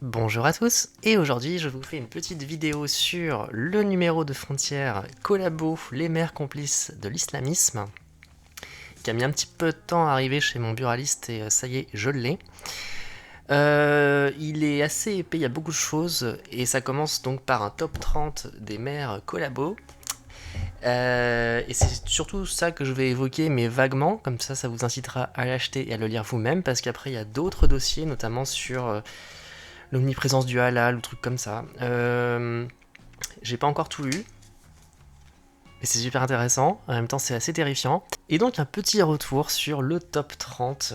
Bonjour à tous, et aujourd'hui je vous fais une petite vidéo sur le numéro de frontière Collabo, les mers complices de l'islamisme, qui a mis un petit peu de temps à arriver chez mon buraliste et ça y est, je l'ai. Il est assez épais, il y a beaucoup de choses, et ça commence donc par un top 30 des mers Collabo. Et c'est surtout ça que je vais évoquer, mais vaguement, comme ça vous incitera à l'acheter et à le lire vous-même, parce qu'après il y a d'autres dossiers, notamment sur l'omniprésence du halal ou trucs comme ça. J'ai pas encore tout lu, mais c'est super intéressant, en même temps c'est assez terrifiant. Et donc un petit retour sur le top 30.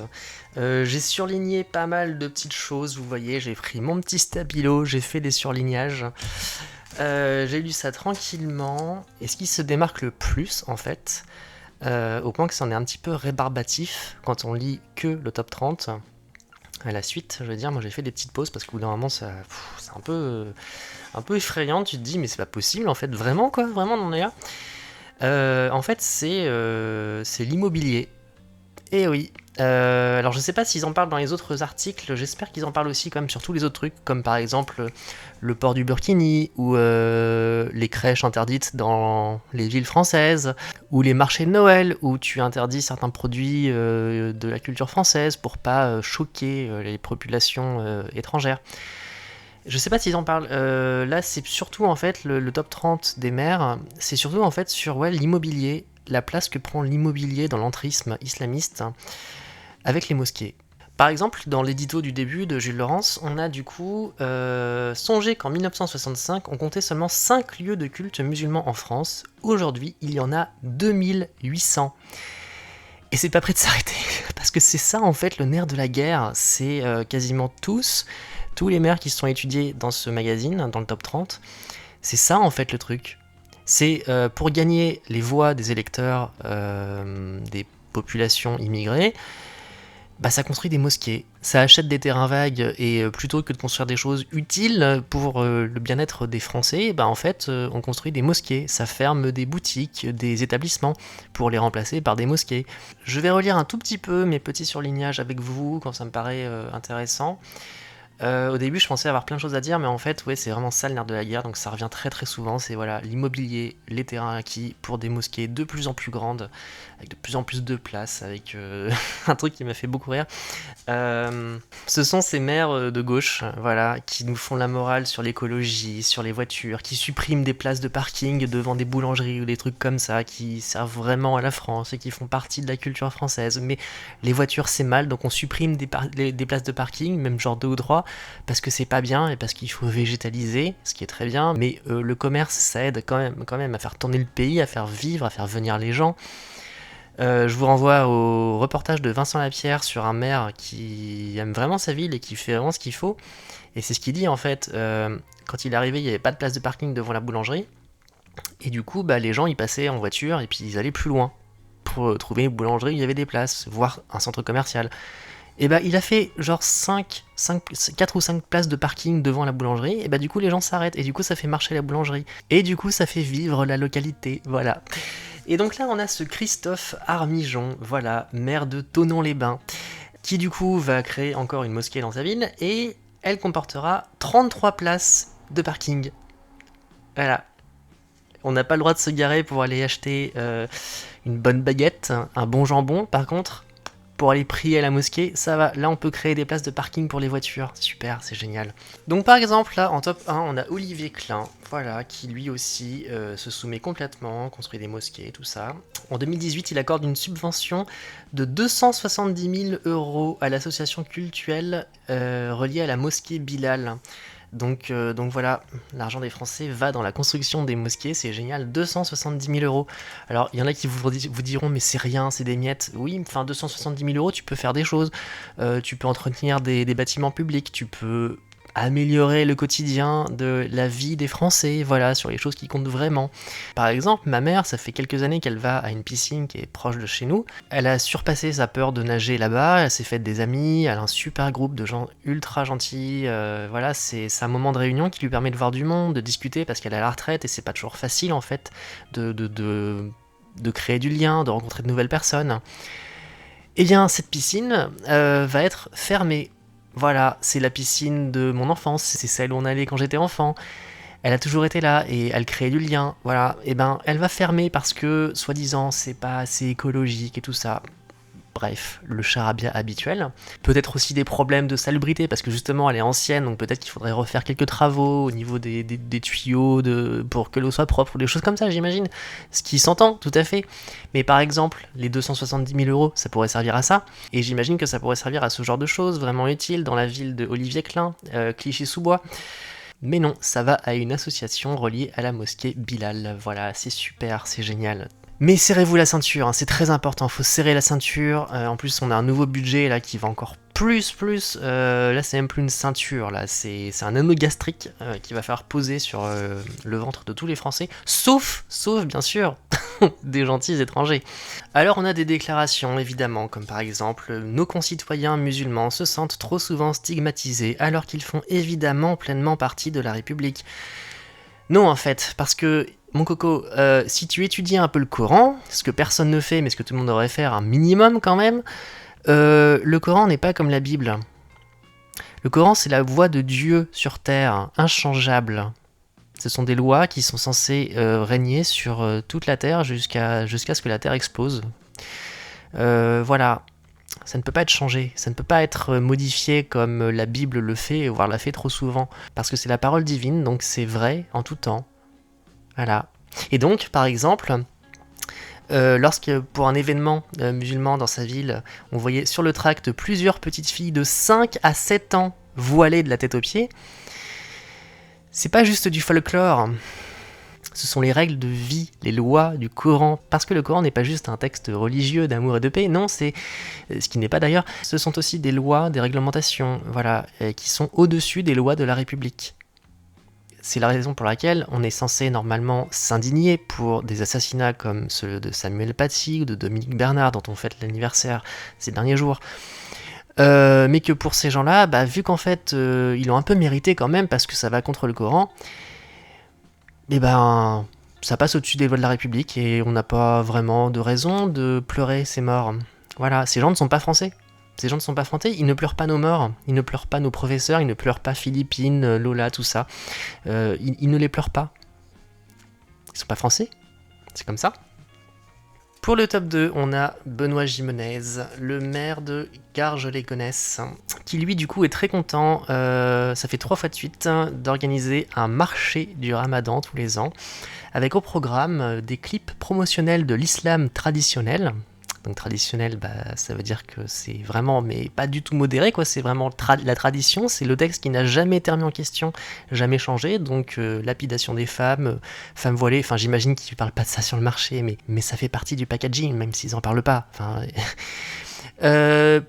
J'ai surligné pas mal de petites choses, vous voyez, j'ai pris mon petit stabilo, j'ai fait des surlignages. J'ai lu ça tranquillement, et ce qui se démarque le plus en fait, au point que c'en est un petit peu rébarbatif quand on lit que le top 30. À la suite, je veux dire, moi j'ai fait des petites pauses parce qu'au bout d'un moment c'est un peu effrayant, tu te dis mais c'est pas possible en fait, vraiment quoi, vraiment on en est là. En fait c'est l'immobilier. Et oui. Alors je sais pas s'ils en parlent dans les autres articles, j'espère qu'ils en parlent aussi quand même sur tous les autres trucs, comme par exemple le port du Burkini, ou les crèches interdites dans les villes françaises, ou les marchés de Noël, où tu interdis certains produits de la culture française pour pas choquer les populations étrangères. Je sais pas s'ils en parlent. Là, c'est surtout en fait le top 30 des maires. C'est surtout en fait sur l'immobilier, la place que prend l'immobilier dans l'entrisme islamiste avec les mosquées. Par exemple, dans l'édito du début de Jules Laurence, on a du coup songé qu'en 1965, on comptait seulement 5 lieux de culte musulmans en France. Aujourd'hui, il y en a 2800. Et c'est pas prêt de s'arrêter, parce que c'est ça en fait le nerf de la guerre. C'est quasiment tous les maires qui sont étudiés dans ce magazine, dans le top 30, c'est ça en fait le truc. C'est pour gagner les voix des électeurs des populations immigrées, bah ça construit des mosquées, ça achète des terrains vagues, et plutôt que de construire des choses utiles pour le bien-être des Français, bah en fait on construit des mosquées, ça ferme des boutiques, des établissements, pour les remplacer par des mosquées. Je vais relire un tout petit peu mes petits surlignages avec vous quand ça me paraît intéressant. Au début, je pensais avoir plein de choses à dire, mais en fait, ouais, c'est vraiment ça le nerf de la guerre, donc ça revient très très souvent. C'est voilà, l'immobilier, les terrains acquis pour des mosquées de plus en plus grandes, avec de plus en plus de place, avec un truc qui m'a fait beaucoup rire. Ce sont ces maires de gauche, voilà, qui nous font la morale sur l'écologie, sur les voitures, qui suppriment des places de parking devant des boulangeries ou des trucs comme ça, qui servent vraiment à la France et qui font partie de la culture française. Mais les voitures, c'est mal, donc on supprime des places de parking, même genre 2 ou 3, parce que c'est pas bien et parce qu'il faut végétaliser, ce qui est très bien. Mais le commerce, ça aide quand même à faire tourner le pays, à faire vivre, à faire venir les gens. Je vous renvoie au reportage de Vincent Lapierre sur un maire qui aime vraiment sa ville et qui fait vraiment ce qu'il faut. Et c'est ce qu'il dit en fait. Quand il est arrivé, il n'y avait pas de place de parking devant la boulangerie. Et du coup, bah, les gens ils passaient en voiture et puis ils allaient plus loin pour trouver une boulangerie où il y avait des places, voire un centre commercial. Et bah il a fait genre 4 ou 5 places de parking devant la boulangerie, et bah du coup les gens s'arrêtent, et du coup ça fait marcher la boulangerie. Et du coup ça fait vivre la localité, voilà. Et donc là, on a ce Christophe Armijon, voilà, maire de Thonon-les-Bains, qui du coup va créer encore une mosquée dans sa ville, et elle comportera 33 places de parking. Voilà. On n'a pas le droit de se garer pour aller acheter une bonne baguette, un bon jambon. Par contre, pour aller prier à la mosquée, ça va. Là, on peut créer des places de parking pour les voitures. Super, c'est génial. Donc, par exemple, là, en top 1, on a Olivier Klein, voilà, qui lui aussi se soumet complètement, construit des mosquées, tout ça. En 2018, il accorde une subvention de 270 000 euros à l'association cultuelle reliée à la mosquée Bilal. Donc voilà, l'argent des Français va dans la construction des mosquées, c'est génial, 270 000 euros. Alors il y en a qui vous diront mais c'est rien, c'est des miettes. Oui, enfin 270 000 euros, tu peux faire des choses. Tu peux entretenir des bâtiments publics, tu peux améliorer le quotidien de la vie des Français, voilà, sur les choses qui comptent vraiment. Par exemple, ma mère, ça fait quelques années qu'elle va à une piscine qui est proche de chez nous. Elle a surpassé sa peur de nager là-bas, elle s'est faite des amis, elle a un super groupe de gens ultra gentils, voilà, c'est un moment de réunion qui lui permet de voir du monde, de discuter, parce qu'elle est à la retraite et c'est pas toujours facile en fait de créer du lien, de rencontrer de nouvelles personnes. Eh bien, cette piscine va être fermée. Voilà, c'est la piscine de mon enfance, c'est celle où on allait quand j'étais enfant. Elle a toujours été là et elle crée du lien. Voilà, et ben elle va fermer parce que, soi-disant, c'est pas assez écologique et tout ça. Bref, le charabia habituel. Peut-être aussi des problèmes de salubrité, parce que justement elle est ancienne, donc peut-être qu'il faudrait refaire quelques travaux au niveau des tuyaux pour que l'eau soit propre, ou des choses comme ça, j'imagine. Ce qui s'entend, tout à fait. Mais par exemple, les 270 000 euros, ça pourrait servir à ça. Et j'imagine que ça pourrait servir à ce genre de choses vraiment utiles dans la ville de Olivier Klein, Clichy-sous-Bois. Mais non, ça va à une association reliée à la mosquée Bilal. Voilà, c'est super, c'est génial. Mais serrez-vous la ceinture, hein, c'est très important, faut serrer la ceinture. En plus, on a un nouveau budget là qui va encore plus. Là, c'est même plus une ceinture, là, c'est un anneau gastrique qui va faire poser sur le ventre de tous les Français, sauf bien sûr, des gentils étrangers. Alors, on a des déclarations, évidemment, comme par exemple, nos concitoyens musulmans se sentent trop souvent stigmatisés alors qu'ils font évidemment pleinement partie de la République. Non, en fait, parce que, mon coco, si tu étudies un peu le Coran, ce que personne ne fait, mais ce que tout le monde devrait faire un minimum quand même, le Coran n'est pas comme la Bible. Le Coran, c'est la voix de Dieu sur terre, inchangeable. Ce sont des lois qui sont censées régner sur toute la terre jusqu'à ce que la terre explose. Voilà. Ça ne peut pas être changé, ça ne peut pas être modifié comme la Bible le fait, voire l'a fait trop souvent, parce que c'est la parole divine, donc c'est vrai en tout temps. Voilà. Et donc, par exemple, lorsque pour un événement musulman dans sa ville, on voyait sur le tract plusieurs petites filles de 5 à 7 ans voilées de la tête aux pieds, c'est pas juste du folklore. Ce sont les règles de vie, les lois du Coran, parce que le Coran n'est pas juste un texte religieux d'amour et de paix, non, c'est ce qui n'est pas d'ailleurs, ce sont aussi des lois, des réglementations, voilà, qui sont au-dessus des lois de la République. C'est la raison pour laquelle on est censé normalement s'indigner pour des assassinats comme ceux de Samuel Paty ou de Dominique Bernard, dont on fête l'anniversaire ces derniers jours. Mais que pour ces gens-là, vu qu'en fait ils l'ont un peu mérité quand même parce que ça va contre le Coran, et ça passe au-dessus des lois de la République et on n'a pas vraiment de raison de pleurer ces morts. Voilà, ces gens ne sont pas français. Ces gens ne sont pas français, ils ne pleurent pas nos morts, ils ne pleurent pas nos professeurs, ils ne pleurent pas Philippine, Lola, tout ça. Ils ne les pleurent pas. Ils sont pas français, c'est comme ça. Pour le top 2, on a Benoît Gimenez, le maire de Garges-les-Gonesse, qui lui du coup est très content, ça fait 3 fois de suite, d'organiser un marché du Ramadan tous les ans, avec au programme des clips promotionnels de l'islam traditionnel. Donc traditionnel, ça veut dire que c'est vraiment, mais pas du tout modéré, quoi. C'est vraiment la tradition, c'est le texte qui n'a jamais été remis en question, jamais changé. Donc lapidation des femmes, femmes voilées. Enfin, j'imagine qu'ils ne parlent pas de ça sur le marché, mais ça fait partie du packaging, même s'ils en parlent pas. Enfin,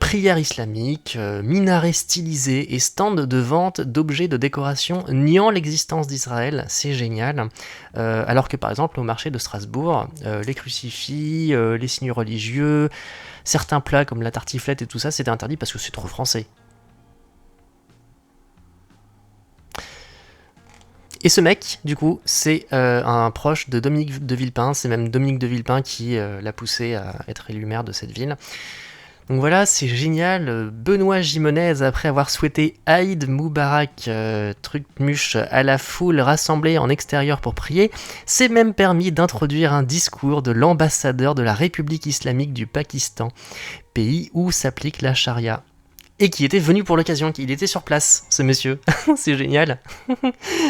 prière islamique, minaret stylisé et stand de vente d'objets de décoration niant l'existence d'Israël, c'est génial. Alors que par exemple au marché de Strasbourg, les crucifix, les signes religieux, certains plats comme la tartiflette et tout ça, c'était interdit parce que c'est trop français. Et ce mec, du coup, c'est un proche de Dominique de Villepin, c'est même Dominique de Villepin qui l'a poussé à être élu maire de cette ville. Donc voilà, c'est génial. Benoît Gimenez, après avoir souhaité Aïd Moubarak, truc-muche, à la foule rassemblée en extérieur pour prier, s'est même permis d'introduire un discours de l'ambassadeur de la République islamique du Pakistan, pays où s'applique la charia. Et qui était venu pour l'occasion, il était sur place, ce monsieur. C'est génial.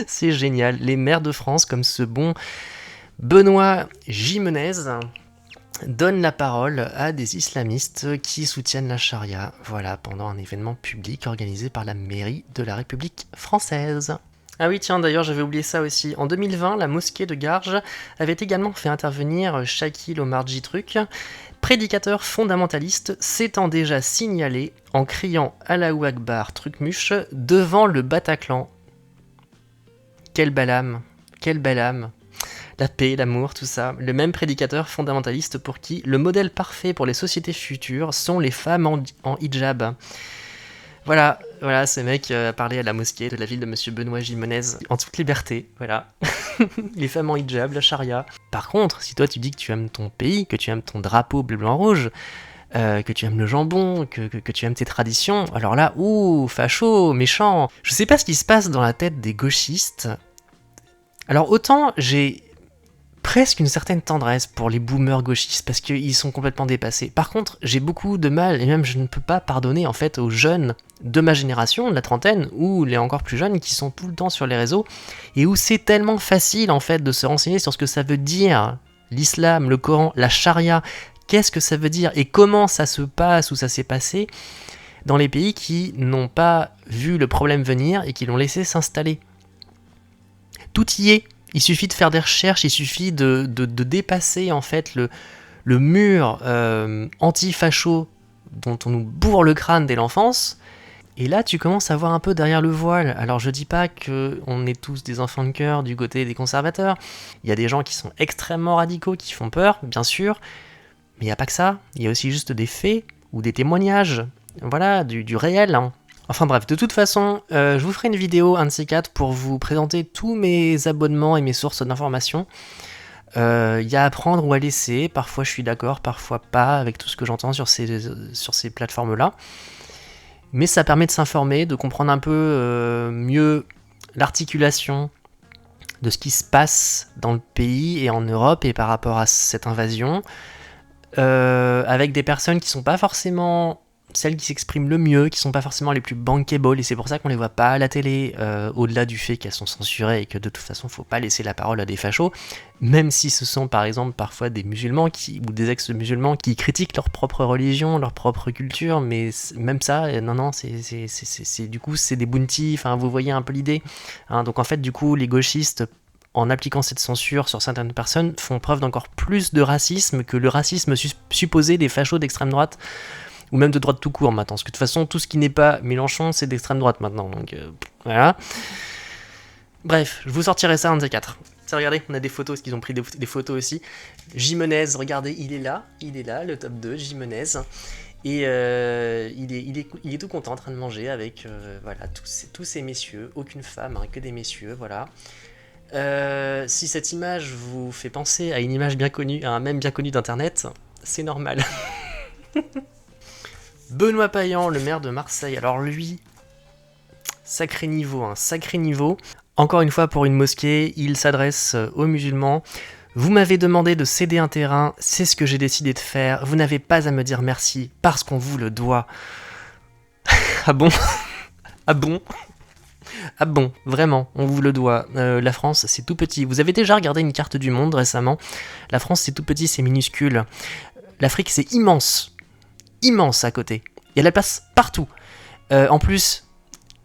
C'est génial. Les maires de France, comme ce bon Benoît Gimenez, donne la parole à des islamistes qui soutiennent la charia, voilà, pendant un événement public organisé par la mairie de la République française. Ah oui, tiens, d'ailleurs, j'avais oublié ça aussi. En 2020, la mosquée de Garges avait également fait intervenir Shakil Omarji Truc, prédicateur fondamentaliste s'étant déjà signalé en criant Allahu Akbar Trucmuche devant le Bataclan. Quelle belle âme, quelle belle âme. La paix, l'amour, tout ça. Le même prédicateur fondamentaliste pour qui le modèle parfait pour les sociétés futures sont les femmes en hijab. Voilà, ce mec a parlé à la mosquée de la ville de Monsieur Benoît Gimenez en toute liberté, voilà. Les femmes en hijab, la charia. Par contre, si toi tu dis que tu aimes ton pays, que tu aimes ton drapeau bleu, blanc, rouge, que tu aimes le jambon, que tu aimes tes traditions, alors là, ouh, facho, méchant. Je sais pas ce qui se passe dans la tête des gauchistes. Alors autant j'ai presque une certaine tendresse pour les boomers gauchistes parce qu'ils sont complètement dépassés. Par contre, j'ai beaucoup de mal, et même je ne peux pas pardonner en fait aux jeunes de ma génération, de la trentaine, ou les encore plus jeunes qui sont tout le temps sur les réseaux, et où c'est tellement facile en fait de se renseigner sur ce que ça veut dire l'islam, le Coran, la charia, qu'est-ce que ça veut dire et comment ça se passe ou ça s'est passé dans les pays qui n'ont pas vu le problème venir et qui l'ont laissé s'installer. Tout y est. Il suffit de faire des recherches, il suffit de dépasser en fait le mur anti-facho dont on nous bourre le crâne dès l'enfance. Et là, tu commences à voir un peu derrière le voile. Alors, je dis pas qu'on est tous des enfants de cœur du côté des conservateurs. Il y a des gens qui sont extrêmement radicaux, qui font peur, bien sûr. Mais il n'y a pas que ça. Il y a aussi juste des faits ou des témoignages. Voilà, du réel, hein. Enfin bref, de toute façon, je vous ferai une vidéo, un de ces quatre, pour vous présenter tous mes abonnements et mes sources d'informations. Il y a à prendre ou à laisser, parfois je suis d'accord, parfois pas, avec tout ce que j'entends sur ces plateformes-là. Mais ça permet de s'informer, de comprendre un peu mieux l'articulation de ce qui se passe dans le pays et en Europe et par rapport à cette invasion, avec des personnes qui sont pas forcément celles qui s'expriment le mieux, qui sont pas forcément les plus bankable, et c'est pour ça qu'on les voit pas à la télé, au-delà du fait qu'elles sont censurées et que de toute façon faut pas laisser la parole à des fachos, même si ce sont par exemple parfois des musulmans ou des ex-musulmans qui critiquent leur propre religion, leur propre culture, mais même ça, non, c'est du coup c'est des bounties, enfin vous voyez un peu l'idée, hein, donc en fait du coup les gauchistes, en appliquant cette censure sur certaines personnes, font preuve d'encore plus de racisme que le racisme supposé des fachos d'extrême droite, ou même de droite tout court maintenant, parce que de toute façon, tout ce qui n'est pas Mélenchon, c'est d'extrême droite maintenant, donc voilà. Bref, je vous sortirai ça un de ces quatre. Ça, regardez, on a des photos, parce qu'ils ont pris des photos aussi. Jimenez, regardez, il est là, le top 2, Jimenez. Et il est tout content en train de manger avec voilà, tous ces messieurs, aucune femme, hein, que des messieurs, voilà. Si cette image vous fait penser à une image bien connue, à un mème bien connu d'internet, c'est normal. Benoît Payan, le maire de Marseille, alors lui, sacré niveau, hein, sacré niveau. Encore une fois, pour une mosquée, il s'adresse aux musulmans. Vous m'avez demandé de céder un terrain, c'est ce que j'ai décidé de faire. Vous n'avez pas à me dire merci, parce qu'on vous le doit. Ah bon? Ah bon? Ah bon, vraiment, on vous le doit. La France, c'est tout petit. Vous avez déjà regardé une carte du monde récemment? La France, c'est tout petit, c'est minuscule. L'Afrique, c'est immense. Immense à côté. Il y a de la place partout. En plus,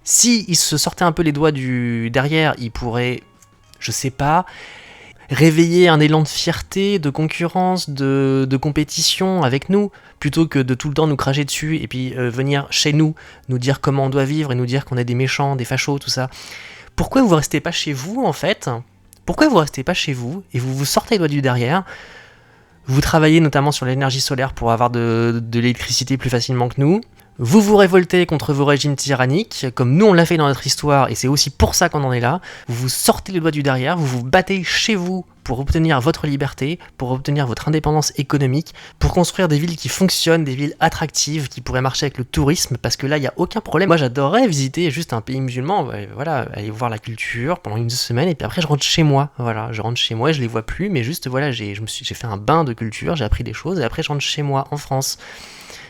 si il se sortait un peu les doigts du derrière, il pourrait, je sais pas, réveiller un élan de fierté, de concurrence, de compétition avec nous, plutôt que de tout le temps nous cracher dessus et puis venir chez nous dire comment on doit vivre et nous dire qu'on est des méchants, des fachos, tout ça. Pourquoi vous restez pas chez vous en fait? Pourquoi vous restez pas chez vous et vous vous sortez les doigts du derrière? Vous travaillez notamment sur l'énergie solaire pour avoir de l'électricité plus facilement que nous. Vous vous révoltez contre vos régimes tyranniques, comme nous on l'a fait dans notre histoire, et c'est aussi pour ça qu'on en est là. Vous vous sortez les doigts du derrière, vous vous battez chez vous pour obtenir votre liberté, pour obtenir votre indépendance économique, pour construire des villes qui fonctionnent, des villes attractives, qui pourraient marcher avec le tourisme, parce que là, il n'y a aucun problème. Moi, j'adorerais visiter juste un pays musulman, voilà, aller voir la culture pendant une semaine, et puis après, je rentre chez moi. Voilà, je rentre chez moi, je les vois plus, mais juste, voilà, j'ai fait un bain de culture, j'ai appris des choses, et après, je rentre chez moi, en France.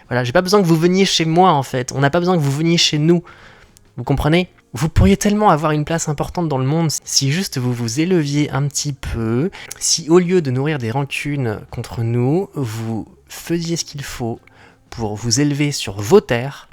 Voilà, j'ai pas besoin que vous veniez chez moi, en fait. On n'a pas besoin que vous veniez chez nous. Vous comprenez ? Vous pourriez tellement avoir une place importante dans le monde si juste vous vous éleviez un petit peu, si au lieu de nourrir des rancunes contre nous, vous faisiez ce qu'il faut pour vous élever sur vos terres,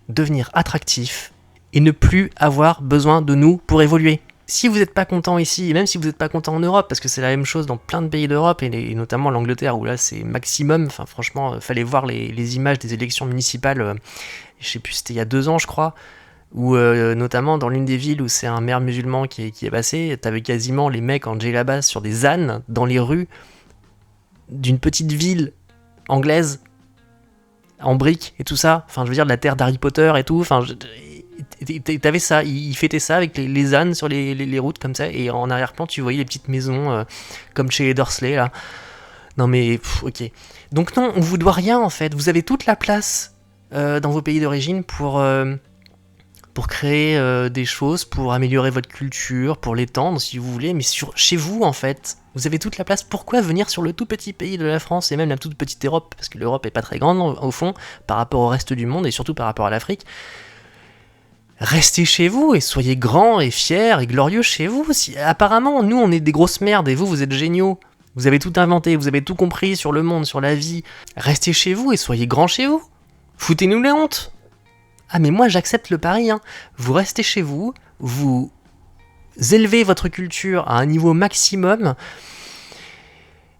devenir attractif et ne plus avoir besoin de nous pour évoluer. Si vous n'êtes pas content ici, et même si vous n'êtes pas content en Europe, parce que c'est la même chose dans plein de pays d'Europe, et notamment l'Angleterre où là c'est maximum, enfin franchement, fallait voir les images des élections municipales, je sais plus, c'était il y a 2 ans je crois, où notamment dans l'une des villes où c'est un maire musulman qui est passé, t'avais quasiment les mecs en djellabas sur des ânes dans les rues d'une petite ville anglaise en briques et tout ça, enfin je veux dire de la terre d'Harry Potter et tout, enfin t'avais ça, ils fêtaient ça avec les ânes sur les routes comme ça, et en arrière-plan tu voyais les petites maisons comme chez les Dursley là. Non mais, ok. Donc non, on vous doit rien en fait. Vous avez toute la place dans vos pays d'origine pour créer des choses, pour améliorer votre culture, pour l'étendre si vous voulez, mais chez vous en fait. Vous avez toute la place. Pourquoi venir sur le tout petit pays de la France et même la toute petite Europe, parce que l'Europe est pas très grande au fond par rapport au reste du monde et surtout par rapport à l'Afrique. Restez chez vous et soyez grands et fiers et glorieux chez vous. Apparemment, nous on est des grosses merdes et vous êtes géniaux. Vous avez tout inventé, vous avez tout compris sur le monde, sur la vie. Restez chez vous et soyez grands chez vous. Foutez-nous les hontes. Ah mais moi j'accepte le pari, hein. Vous restez chez vous, vous élevez votre culture à un niveau maximum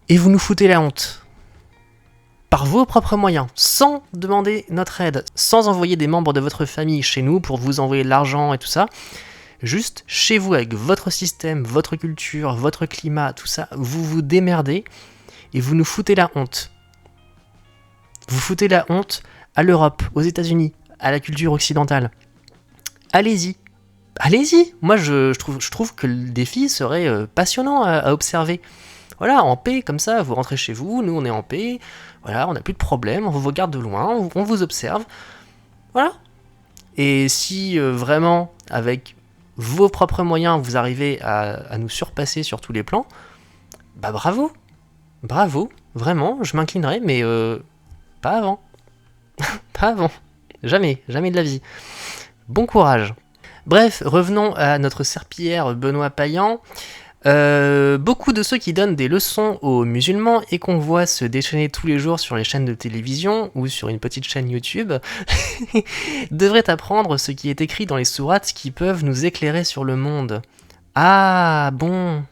et vous nous foutez la honte. Par vos propres moyens, sans demander notre aide, sans envoyer des membres de votre famille chez nous pour vous envoyer de l'argent et tout ça. Juste chez vous avec votre système, votre culture, votre climat, tout ça, vous vous démerdez et vous nous foutez la honte. Vous foutez la honte à l'Europe, aux États-Unis, à la culture occidentale. Allez-y. Allez-y. Moi, je trouve que le défi serait passionnant à observer. Voilà, en paix, comme ça, vous rentrez chez vous, nous on est en paix, voilà, on n'a plus de problème, on vous regarde de loin, on vous observe. Voilà. Et si vraiment, avec vos propres moyens, vous arrivez à nous surpasser sur tous les plans, bah bravo. Bravo, vraiment, je m'inclinerai, mais pas avant. Pas avant. Jamais de la vie. Bon courage. Bref, revenons à notre serpillière Benoît Payan. Beaucoup de ceux qui donnent des leçons aux musulmans et qu'on voit se déchaîner tous les jours sur les chaînes de télévision ou sur une petite chaîne YouTube devraient apprendre ce qui est écrit dans les sourates qui peuvent nous éclairer sur le monde. Ah bon.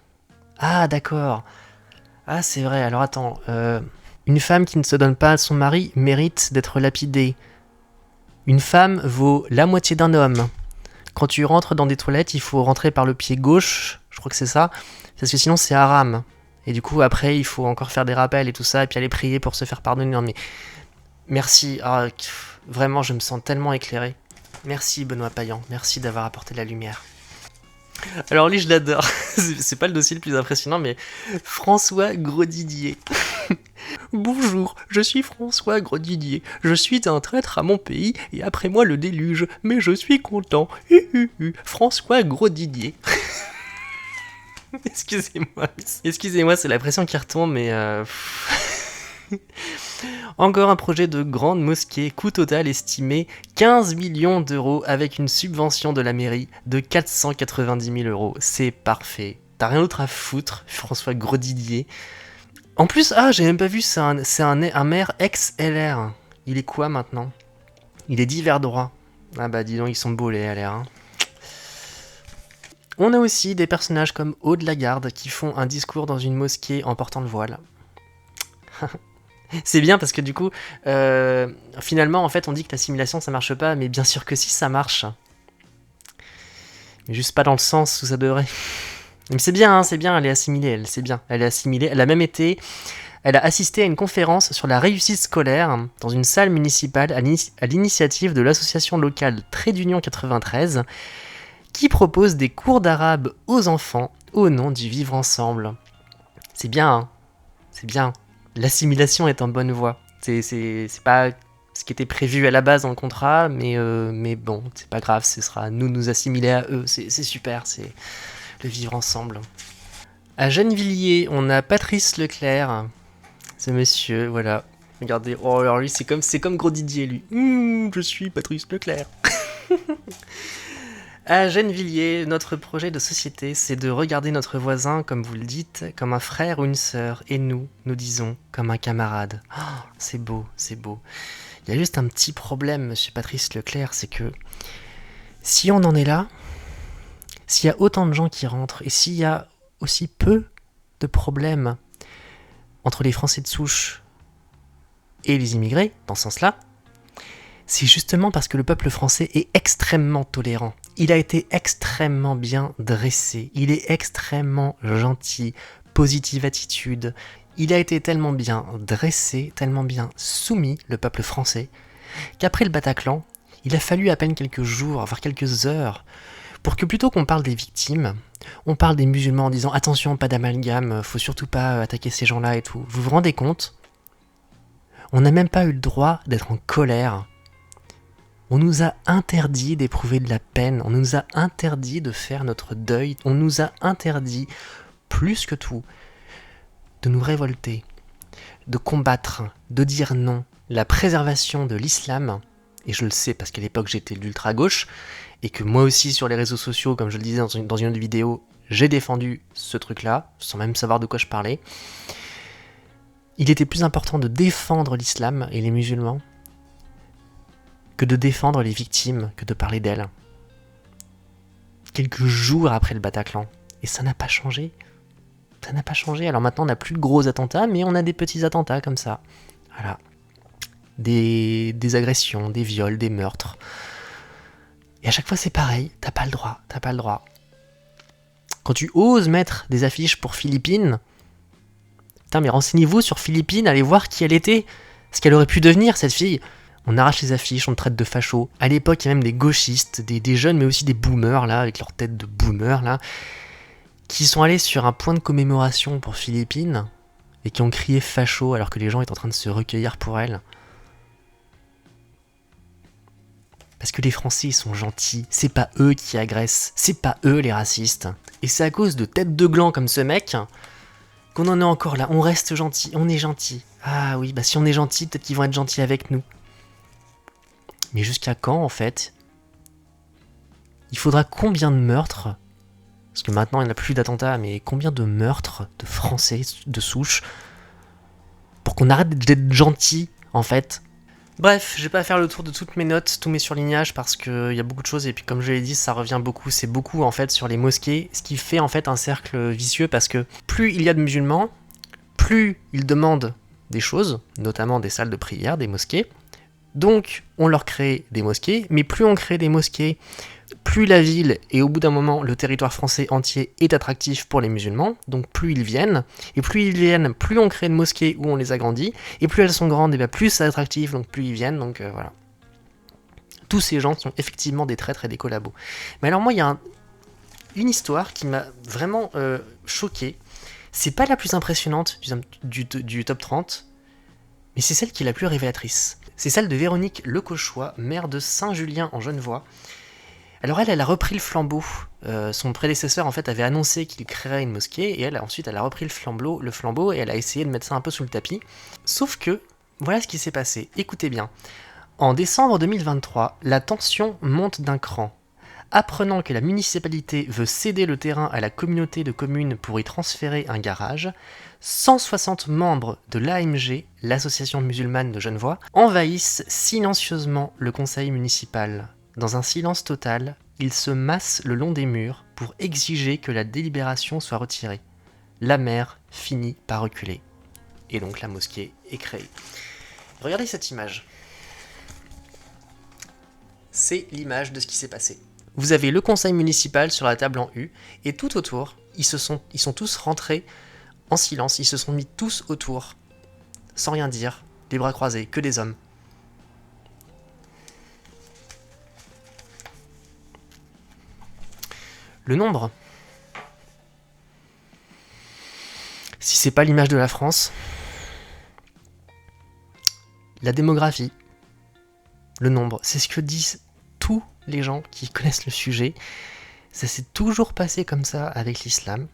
Ah d'accord. Ah c'est vrai, alors attends. Une femme qui ne se donne pas à son mari mérite d'être lapidée. Une femme vaut la moitié d'un homme. Quand tu rentres dans des toilettes, il faut rentrer par le pied gauche, je crois que c'est ça, parce que sinon c'est haram. Et du coup, après, il faut encore faire des rappels et tout ça, et puis aller prier pour se faire pardonner. Non mais, merci, vraiment, je me sens tellement éclairé. Merci Benoît Payan, merci d'avoir apporté la lumière. Alors lui, je l'adore, c'est pas le dossier le plus impressionnant, mais François Grosdidier. Bonjour, je suis François Grosdidier. Je suis un traître à mon pays et après moi le déluge, mais je suis content. François Grosdidier. Excusez-moi, c'est la pression qui retombe, mais Encore un projet de grande mosquée, coût total estimé 15 millions d'euros avec une subvention de la mairie de 490 000 euros. C'est parfait. T'as rien d'autre à foutre, François Grosdidier. En plus, j'ai même pas vu, c'est un maire ex-LR. Il est quoi maintenant? Il est d'hiver droit. Ah bah dis donc, ils sont beaux les LR. Hein. On a aussi des personnages comme Aude Lagarde qui font un discours dans une mosquée en portant le voile. C'est bien parce que du coup, finalement, en fait, on dit que l'assimilation ça marche pas, mais bien sûr que si, ça marche. Mais juste pas dans le sens où ça devrait. Mais c'est bien, elle est assimilée, elle est assimilée. Elle a assisté à une conférence sur la réussite scolaire dans une salle municipale à l'initiative de l'association locale Trait d'Union 93, qui propose des cours d'arabe aux enfants au nom du vivre ensemble. C'est bien, hein, c'est bien. L'assimilation est en bonne voie. C'est pas ce qui était prévu à la base dans le contrat, mais bon, c'est pas grave, ce sera nous assimiler à eux, c'est super, c'est le vivre ensemble. À Gennevilliers, on a Patrice Leclerc, ce monsieur, voilà. Regardez, oh alors lui c'est comme Grosdidier lui. Je suis Patrice Leclerc. À Gennevilliers, notre projet de société, c'est de regarder notre voisin, comme vous le dites, comme un frère ou une sœur, et nous disons comme un camarade. Oh, c'est beau, c'est beau. Il y a juste un petit problème, monsieur Patrice Leclerc, c'est que si on en est là, s'il y a autant de gens qui rentrent, et s'il y a aussi peu de problèmes entre les Français de souche et les immigrés, dans ce sens-là, c'est justement parce que le peuple français est extrêmement tolérant. Il a été extrêmement bien dressé, il est extrêmement gentil, positive attitude. Il a été tellement bien dressé, tellement bien soumis, le peuple français, qu'après le Bataclan, il a fallu à peine quelques jours, voire quelques heures, pour que plutôt qu'on parle des victimes, On parle des musulmans en disant attention, pas d'amalgame, faut surtout pas attaquer ces gens-là et tout. Vous vous rendez compte? On n'a même pas eu le droit d'être en colère. On nous a interdit d'éprouver de la peine, on nous a interdit de faire notre deuil, on nous a interdit, plus que tout, de nous révolter, de combattre, de dire non. La préservation de l'islam, et je le sais parce qu'à l'époque j'étais de l'ultra-gauche, et que moi aussi sur les réseaux sociaux, comme je le disais dans une autre vidéo, j'ai défendu ce truc-là, sans même savoir de quoi je parlais. Il était plus important de défendre l'islam et les musulmans que de défendre les victimes, que de parler d'elles. Quelques jours après le Bataclan. Et ça n'a pas changé. Ça n'a pas changé. Alors maintenant, on n'a plus de gros attentats, mais on a des petits attentats comme ça. Voilà. Des agressions, des viols, des meurtres. Et à chaque fois, c'est pareil. T'as pas le droit. T'as pas le droit. Quand tu oses mettre des affiches pour Philippines, putain, mais renseignez-vous sur Philippines, allez voir qui elle était. Ce qu'elle aurait pu devenir, cette fille. On arrache les affiches, on te traite de facho. À l'époque, il y a même des gauchistes, des jeunes, mais aussi des boomers, là, avec leur tête de boomers, là, qui sont allés sur un point de commémoration pour Philippines et qui ont crié facho alors que les gens étaient en train de se recueillir pour elle. Parce que les Français, ils sont gentils. C'est pas eux qui agressent. C'est pas eux les racistes. Et c'est à cause de têtes de gland comme ce mec qu'on en est encore là. On reste gentil. On est gentil. Ah oui, bah si on est gentil, peut-être qu'ils vont être gentils avec nous. Mais jusqu'à quand, en fait? Il faudra combien de meurtres? Parce que maintenant, il n'y en a plus d'attentats, mais combien de meurtres de Français de souche pour qu'on arrête d'être gentil, en fait? Bref, je vais pas faire le tour de toutes mes notes, tous mes surlignages, parce qu'il y a beaucoup de choses, et puis comme je l'ai dit, ça revient beaucoup, c'est beaucoup, en fait, sur les mosquées, ce qui fait, en fait, un cercle vicieux, parce que plus il y a de musulmans, plus ils demandent des choses, notamment des salles de prière, des mosquées. Donc, on leur crée des mosquées, mais plus on crée des mosquées, plus la ville et au bout d'un moment, le territoire français entier est attractif pour les musulmans, donc plus ils viennent, et plus ils viennent, plus on crée de mosquées où on les agrandit, et plus elles sont grandes, et bien plus c'est attractif, donc plus ils viennent, donc voilà. Tous ces gens sont effectivement des traîtres et des collabos. Mais alors moi, il y a une histoire qui m'a vraiment choqué. C'est pas la plus impressionnante du top 30, mais c'est celle qui est la plus révélatrice. C'est celle de Véronique Lecauchois, maire de Saint-Julien en Genevois. Alors elle a repris le flambeau. Son prédécesseur en fait avait annoncé qu'il créerait une mosquée et elle a repris le flambeau et elle a essayé de mettre ça un peu sous le tapis. Sauf que, voilà ce qui s'est passé. Écoutez bien. En décembre 2023, la tension monte d'un cran. Apprenant que la municipalité veut céder le terrain à la communauté de communes pour y transférer un garage, 160 membres de l'AMG, l'association musulmane de Genevois, envahissent silencieusement le conseil municipal. Dans un silence total, ils se massent le long des murs pour exiger que la délibération soit retirée. La maire finit par reculer. Et donc la mosquée est créée. Regardez cette image. C'est l'image de ce qui s'est passé. Vous avez le conseil municipal sur la table en U, et tout autour, ils sont tous rentrés en silence, ils se sont mis tous autour, sans rien dire, les bras croisés, que des hommes. Le nombre. Si c'est pas l'image de la France, la démographie, le nombre, c'est ce que disent tous les gens qui connaissent le sujet. Ça s'est toujours passé comme ça avec l'islam.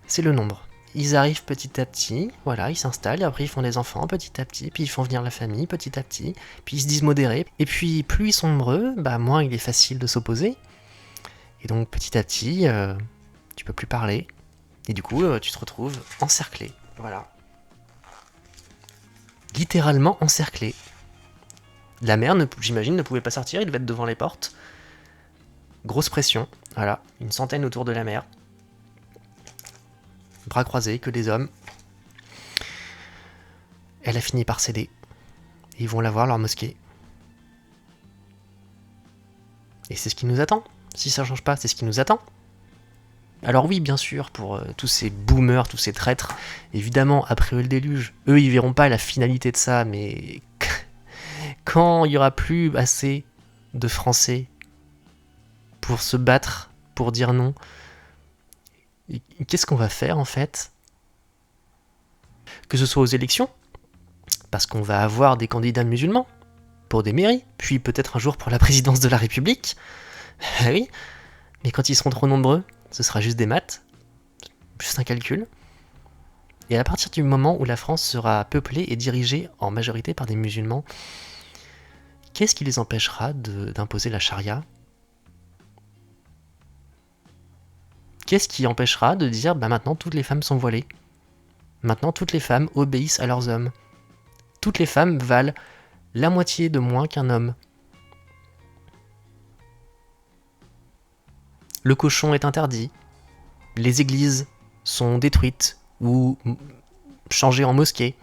C'est le nombre. Ils arrivent petit à petit, voilà, ils s'installent, et après ils font des enfants petit à petit, puis ils font venir la famille petit à petit, puis ils se disent modérés, et puis plus ils sont nombreux, moins il est facile de s'opposer. Et donc petit à petit, tu peux plus parler, et du coup tu te retrouves encerclé, voilà. Littéralement encerclé. La mère, j'imagine, ne pouvait pas sortir, il devait être devant les portes. Grosse pression, voilà, une centaine autour de la mère. Bras croisés, que des hommes. Elle a fini par céder. Et ils vont la voir, leur mosquée. Et c'est ce qui nous attend. Si ça change pas, c'est ce qui nous attend. Alors oui, bien sûr, pour tous ces boomers, tous ces traîtres, évidemment, après eux le déluge. Eux, ils verront pas la finalité de ça, mais quand il y aura plus assez de Français pour se battre, pour dire non, Et qu'est-ce qu'on va faire en fait? Que ce soit aux élections, parce qu'on va avoir des candidats musulmans pour des mairies, puis peut-être un jour pour la présidence de la République. Ah oui, mais quand ils seront trop nombreux, ce sera juste des maths, juste un calcul. Et à partir du moment où la France sera peuplée et dirigée en majorité par des musulmans, qu'est-ce qui les empêchera d'imposer la charia? Qu'est-ce qui empêchera de dire maintenant toutes les femmes sont voilées? Maintenant toutes les femmes obéissent à leurs hommes. Toutes les femmes valent la moitié de moins qu'un homme. Le cochon est interdit. Les églises sont détruites ou changées en mosquées.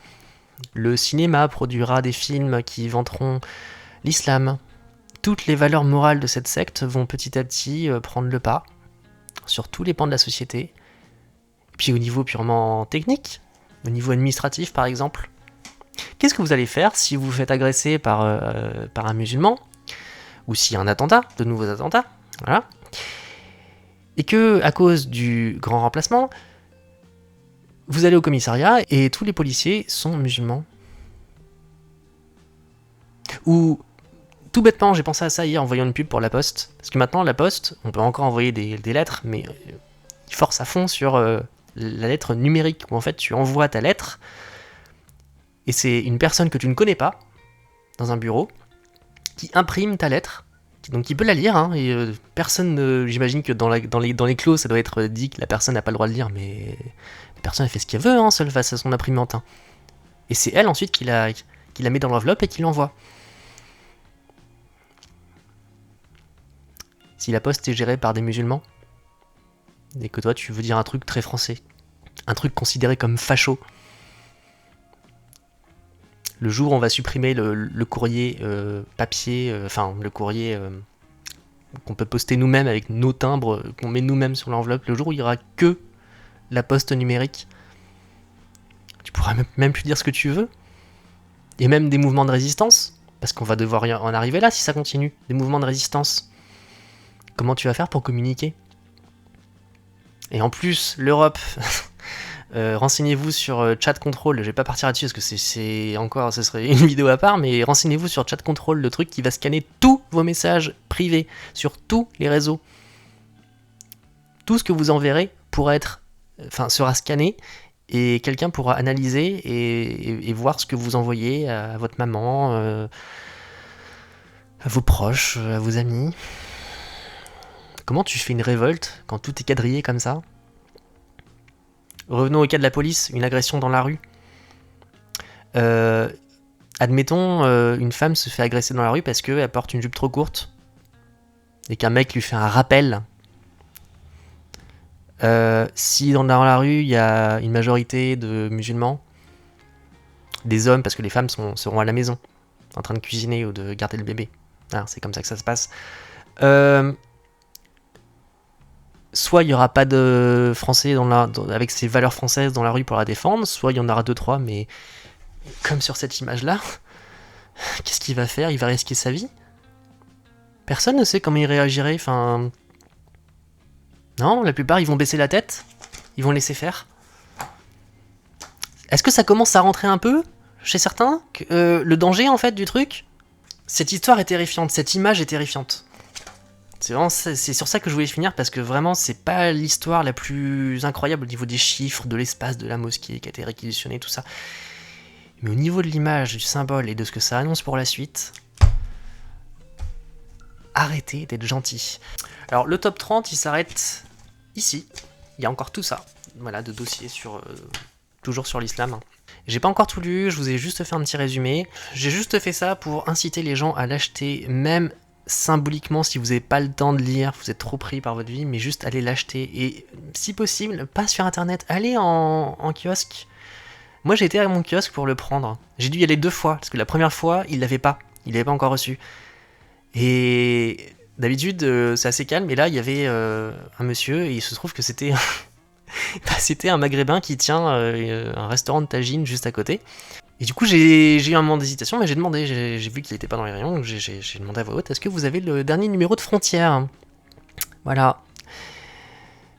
Le cinéma produira des films qui vanteront l'islam. Toutes les valeurs morales de cette secte vont petit à petit prendre le pas sur tous les pans de la société. Et puis au niveau purement technique, au niveau administratif par exemple, qu'est-ce que vous allez faire si vous vous faites agresser par un musulman, ou s'il y a un attentat, de nouveaux attentats, voilà, et que à cause du grand remplacement, vous allez au commissariat et tous les policiers sont musulmans? Ou tout bêtement, j'ai pensé à ça hier en voyant une pub pour la Poste, parce que maintenant la Poste, on peut encore envoyer des lettres, mais ils forcent à fond sur la lettre numérique, où en fait tu envoies ta lettre, et c'est une personne que tu ne connais pas, dans un bureau, qui imprime ta lettre, donc qui peut la lire, hein, et personne, j'imagine que dans les clauses, ça doit être dit que la personne n'a pas le droit de lire, mais la personne elle fait ce qu'elle veut, hein, seule face à son imprimante. Hein. Et c'est elle ensuite qui la met dans l'enveloppe et qui l'envoie. Si la poste est gérée par des musulmans, et que toi tu veux dire un truc très français, un truc considéré comme facho, le jour où on va supprimer le courrier papier, le courrier qu'on peut poster nous-mêmes avec nos timbres, qu'on met nous-mêmes sur l'enveloppe, le jour où il n'y aura que la poste numérique, tu pourras même plus dire ce que tu veux. Et même des mouvements de résistance, parce qu'on va devoir en arriver là si ça continue, des mouvements de résistance. Comment tu vas faire pour communiquer? Et en plus, l'Europe... renseignez-vous sur Chat Control, je vais pas partir là-dessus parce que c'est encore, ce serait une vidéo à part, mais renseignez-vous sur Chat Control, le truc qui va scanner tous vos messages privés sur tous les réseaux. Tout ce que vous enverrez sera scanné et quelqu'un pourra analyser et voir ce que vous envoyez à votre maman, à vos proches, à vos amis. Comment tu fais une révolte quand tout est quadrillé comme ça? Revenons au cas de la police, une agression dans la rue. Admettons, une femme se fait agresser dans la rue parce qu'elle porte une jupe trop courte et qu'un mec lui fait un rappel. Si dans la rue il y a une majorité de musulmans, des hommes, parce que les femmes seront à la maison, en train de cuisiner ou de garder le bébé. Ah, c'est comme ça que ça se passe. Soit il n'y aura pas de Français avec ses valeurs françaises dans la rue pour la défendre, soit il y en aura 2-3, mais comme sur cette image-là, qu'est-ce qu'il va faire? Il va risquer sa vie? Personne ne sait comment il réagirait, Non, la plupart ils vont baisser la tête, ils vont laisser faire. Est-ce que ça commence à rentrer un peu chez certains le danger en fait du truc? Cette histoire est terrifiante, cette image est terrifiante. C'est sur ça que je voulais finir, parce que vraiment c'est pas l'histoire la plus incroyable au niveau des chiffres, de l'espace de la mosquée qui a été réquisitionnée, tout ça. Mais au niveau de l'image, du symbole et de ce que ça annonce pour la suite, arrêtez d'être gentil. Alors le top 30 il s'arrête ici, il y a encore tout ça, voilà, de dossiers toujours sur l'islam. J'ai pas encore tout lu, je vous ai juste fait un petit résumé. J'ai juste fait ça pour inciter les gens à l'acheter, même symboliquement, si vous n'avez pas le temps de lire, vous êtes trop pris par votre vie, mais juste allez l'acheter. Et si possible, pas sur internet, allez en kiosque. Moi j'ai été à mon kiosque pour le prendre. J'ai dû y aller 2 fois, parce que la première fois, il l'avait pas encore reçu. Et d'habitude, c'est assez calme, et là, il y avait un monsieur, et il se trouve que c'était... c'était un maghrébin qui tient un restaurant de tagine juste à côté. Et du coup, j'ai eu un moment d'hésitation, mais j'ai demandé, j'ai vu qu'il n'était pas dans les rayons, donc j'ai demandé à voix haute, est-ce que vous avez le dernier numéro de Frontières? Voilà.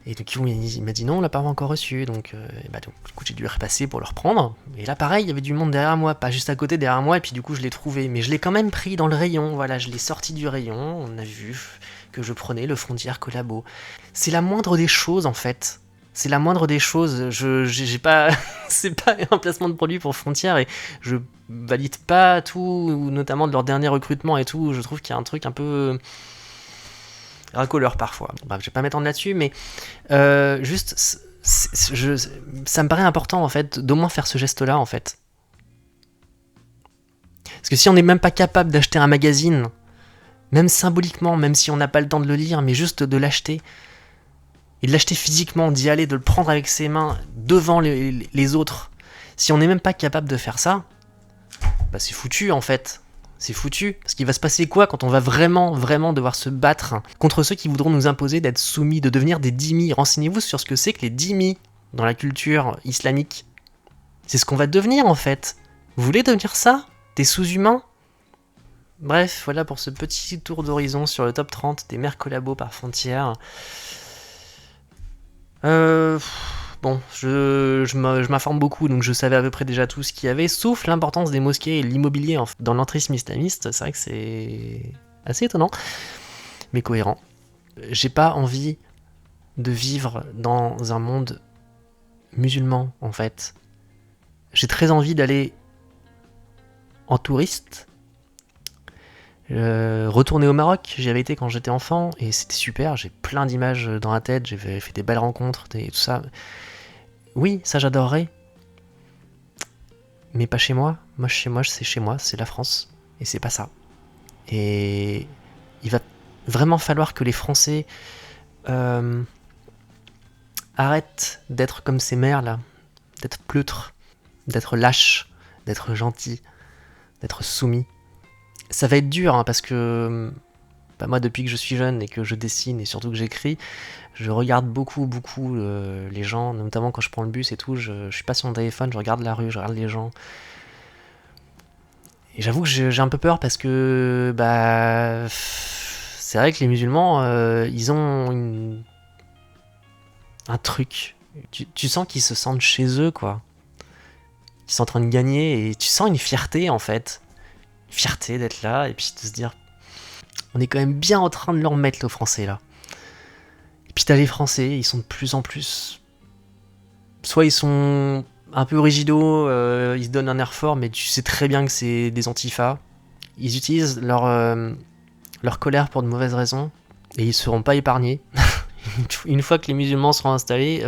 Et donc il m'a dit non, on l'a pas encore reçu, donc du coup j'ai dû repasser pour le reprendre. Et là pareil, il y avait du monde derrière moi, pas juste à côté derrière moi, et puis du coup je l'ai trouvé. Mais je l'ai quand même pris dans le rayon, voilà, je l'ai sorti du rayon, on a vu que je prenais le Frontières Collabo. C'est la moindre des choses en fait. C'est la moindre des choses. J'ai pas, c'est pas un placement de produit pour Frontières et je valide pas tout, notamment de leur dernier recrutement et tout. Je trouve qu'il y a un truc un peu racoleur parfois. Bref, je vais pas m'étendre là-dessus, mais juste, ça me paraît important en fait d'au moins faire ce geste-là en fait. Parce que si on n'est même pas capable d'acheter un magazine, même symboliquement, même si on n'a pas le temps de le lire, mais juste de l'acheter, et de l'acheter physiquement, d'y aller, de le prendre avec ses mains devant les autres, si on n'est même pas capable de faire ça, bah c'est foutu en fait. C'est foutu. Parce qu'il va se passer quoi quand on va vraiment, vraiment devoir se battre contre ceux qui voudront nous imposer d'être soumis, de devenir des dhimmis. Renseignez-vous sur ce que c'est que les dhimmis dans la culture islamique. C'est ce qu'on va devenir en fait. Vous voulez devenir ça ? Des sous-humains ? Bref, voilà pour ce petit tour d'horizon sur le top 30 des mères collabos par Frontières. Bon, je m'informe beaucoup, donc je savais à peu près déjà tout ce qu'il y avait, sauf l'importance des mosquées et l'immobilier dans l'entrisme islamiste. C'est vrai que c'est assez étonnant, mais cohérent. J'ai pas envie de vivre dans un monde musulman, en fait. J'ai très envie d'aller en touriste, retourner au Maroc. J'y avais été quand j'étais enfant, et c'était super, j'ai plein d'images dans la tête, j'ai fait des belles rencontres, et tout ça. Oui, ça j'adorerais. Mais pas chez moi. Moi, c'est chez moi, c'est la France. Et c'est pas ça. Et il va vraiment falloir que les Français arrêtent d'être comme ces mères là, d'être pleutres, d'être lâches, d'être gentils, d'être soumis. Ça va être dur, hein, parce que moi, depuis que je suis jeune et que je dessine et surtout que j'écris, je regarde beaucoup les gens, notamment quand je prends le bus et tout, je suis pas sur mon téléphone, je regarde la rue, je regarde les gens. Et j'avoue que j'ai un peu peur parce que c'est vrai que les musulmans, ils ont un truc. Tu sens qu'ils se sentent chez eux, quoi. Ils sont en train de gagner et tu sens une fierté, en fait. Une fierté d'être là et puis de se dire, on est quand même bien en train de leur mettre le français, là. Et puis t'as les Français, ils sont de plus en plus... Soit ils sont un peu rigidos, ils se donnent un air fort, mais tu sais très bien que c'est des antifas. Ils utilisent leur colère pour de mauvaises raisons, et ils seront pas épargnés. Une fois que les musulmans seront installés,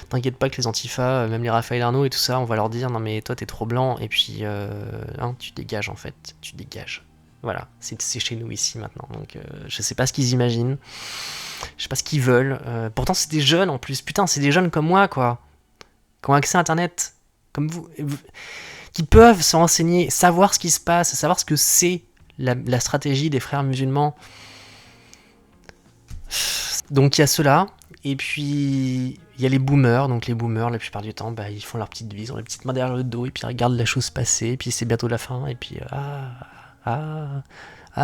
t'inquiète pas que les antifas, même les Raphaël Arnaud et tout ça, on va leur dire, non mais toi t'es trop blanc, et puis tu dégages en fait, tu dégages. Voilà, c'est chez nous ici maintenant, donc je sais pas ce qu'ils imaginent, je sais pas ce qu'ils veulent. Pourtant c'est des jeunes en plus, putain c'est des jeunes comme moi quoi, qui ont accès à internet, comme vous, qui peuvent se renseigner, savoir ce qui se passe, savoir ce que c'est la stratégie des frères musulmans. Donc il y a ceux-là, et puis il y a les boomers, donc les boomers la plupart du temps ils font leur petite vie, ils ont les petites mains derrière le dos, et puis ils regardent la chose passer, et puis c'est bientôt la fin, et puis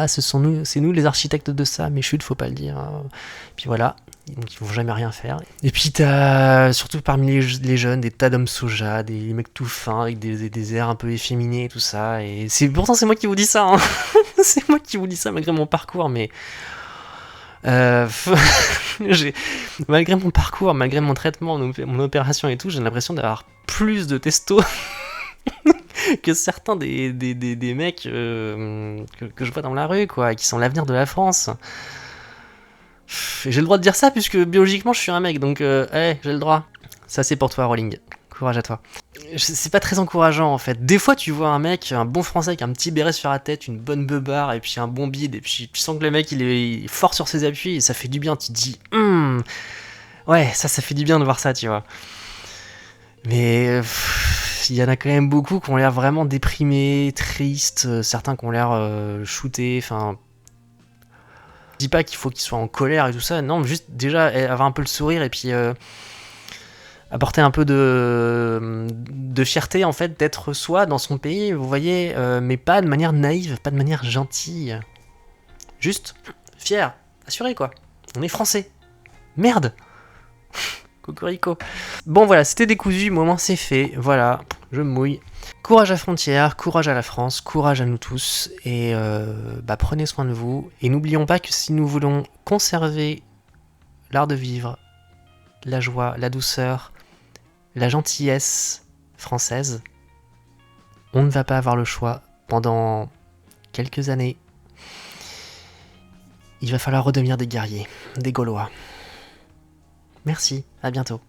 c'est nous les architectes de ça, mais chut, faut pas le dire. Hein. Puis voilà, donc ils vont jamais rien faire. Et puis t'as, surtout parmi les jeunes, des tas d'hommes soja, des mecs tout fins, avec des airs un peu efféminés et tout ça. Et pourtant c'est moi qui vous dis ça, hein. C'est moi qui vous dis ça malgré mon parcours, mais... malgré mon parcours, malgré mon traitement, mon opération et tout, j'ai l'impression d'avoir plus de testo que certains des mecs que je vois dans la rue, quoi, qui sont l'avenir de la France. J'ai le droit de dire ça puisque biologiquement je suis un mec, donc j'ai le droit. Ça c'est pour toi, Rolling. Courage à toi. C'est pas très encourageant en fait. Des fois tu vois un mec, un bon français avec un petit béret sur la tête, une bonne beubare et puis un bon bide, et puis tu sens que le mec il est fort sur ses appuis et ça fait du bien. Tu te dis, ouais, ça fait du bien de voir ça, tu vois. Mais il y en a quand même beaucoup qui ont l'air vraiment déprimés, tristes, certains qui ont l'air shootés, enfin... Je dis pas qu'il faut qu'ils soient en colère et tout ça, non, juste déjà avoir un peu le sourire et puis apporter un peu de fierté en fait d'être soi dans son pays, vous voyez, mais pas de manière naïve, pas de manière gentille. Juste fier, assuré quoi. On est français. Merde. Cocorico. Bon voilà, c'était décousu, au moment c'est fait. Voilà, je me mouille. Courage à Frontières, courage à la France, courage à nous tous. Et prenez soin de vous. Et n'oublions pas que si nous voulons conserver l'art de vivre, la joie, la douceur, la gentillesse française, on ne va pas avoir le choix pendant quelques années. Il va falloir redevenir des guerriers, des Gaulois. Merci, à bientôt.